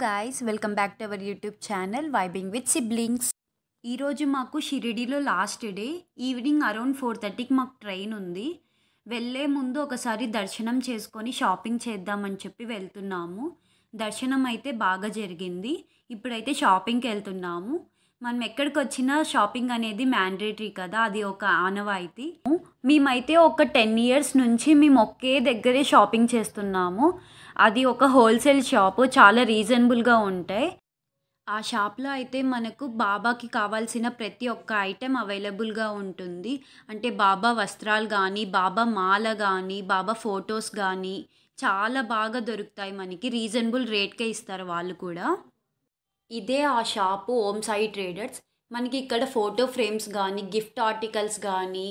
guys, welcome back to our YouTube channel Vibing with Siblings. ఈ రోజు మాకు షిరిడీలో లాస్ట్ డే ఈవినింగ్ అరౌండ్ 4:30కి మాకు ట్రైన్ ఉంది. వెళ్ళే ముందు ఒకసారి దర్శనం చేసుకొని షాపింగ్ చేద్దామని చెప్పి వెళ్తున్నాము. దర్శనం అయితే బాగా జరిగింది. ఇప్పుడైతే షాపింగ్కి వెళ్తున్నాము. మనం ఎక్కడికి వచ్చినా షాపింగ్ అనేది మ్యాండేటరీ కదా, అది ఒక ఆనవాయితీ. మేమైతే ఒక 10 years నుంచి మేము ఒకే దగ్గరే షాపింగ్ చేస్తున్నాము. అది ఒక హోల్సేల్ షాపు, చాలా రీజనబుల్గా ఉంటాయి. ఆ షాప్లో అయితే మనకు బాబాకి కావాల్సిన ప్రతి ఒక్క ఐటెం అవైలబుల్గా ఉంటుంది. అంటే బాబా వస్త్రాలు కానీ, బాబా మాల కానీ, బాబా ఫొటోస్ కానీ చాలా బాగా దొరుకుతాయి. మనకి రీజనబుల్ రేట్కే ఇస్తారు వాళ్ళు కూడా. ఇదే ఆ షాపు ఓం సాయి ట్రేడర్స్. మనకి ఇక్కడ ఫోటో ఫ్రేమ్స్ కానీ, గిఫ్ట్ ఆర్టికల్స్ కానీ,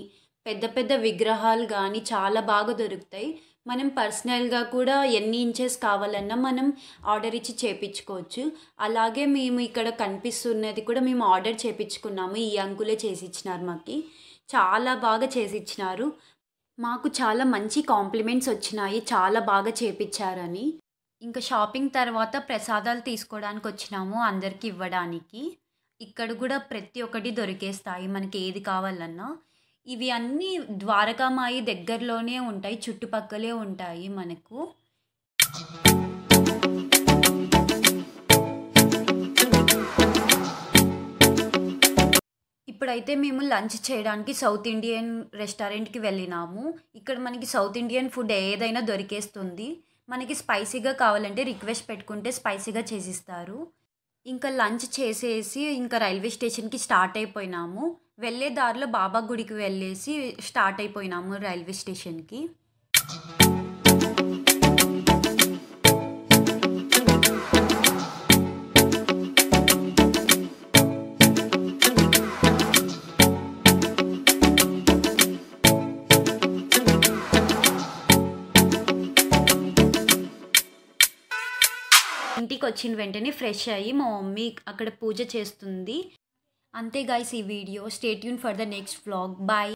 పెద్ద పెద్ద విగ్రహాలు కానీ చాలా బాగా దొరుకుతాయి. మనం పర్సనల్గా కూడా ఎన్ని ఇంచెస్ కావాలన్నా మనం ఆర్డర్ ఇచ్చి చేపించుకోవచ్చు. అలాగే మేము ఇక్కడ కనిపిస్తున్నది కూడా మేము ఆర్డర్ చేపించుకున్నాము. ఈ అంకులే చేసి ఇచ్చినారు. మాకు చాలా బాగా చేసి ఇచ్చినారు. మాకు చాలా మంచి కాంప్లిమెంట్స్ వచ్చినాయి, చాలా బాగా చేపించారని. ఇంకా షాపింగ్ తర్వాత ప్రసాదాలు తీసుకోవడానికి వచ్చినాము, అందరికీ ఇవ్వడానికి. ఇక్కడ కూడా ప్రతి ఒక్కటి దొరికేస్తాయి మనకి ఏది కావాలన్నా. ఇవి అన్నీ ద్వారకామాయి దగ్గరలోనే ఉంటాయి, చుట్టుపక్కలే ఉంటాయి మనకు. ఇప్పుడైతే మేము లంచ్ చేయడానికి సౌత్ ఇండియన్ రెస్టారెంట్కి వెళ్ళినాము. ఇక్కడ మనకి సౌత్ ఇండియన్ ఫుడ్ ఏదైనా దొరికేస్తుంది. మనకి స్పైసీగా కావాలంటే రిక్వెస్ట్ పెట్టుకుంటే స్పైసీగా చేసిస్తారు. ఇంకా లంచ్ చేసేసి ఇంకా రైల్వే స్టేషన్కి స్టార్ట్ అయిపోయినాము. వెళ్ళే దారిలో బాబా గుడికి వెళ్ళేసి స్టార్ట్ అయిపోయినాము రైల్వే స్టేషన్కి. ఇంటికి వచ్చిన వెంటనే ఫ్రెష్ అయ్యి మా మమ్మీ అక్కడ పూజ చేస్తుంది. అంతే గైస్ ఈ వీడియో. Stay tune for the next vlog. Bye.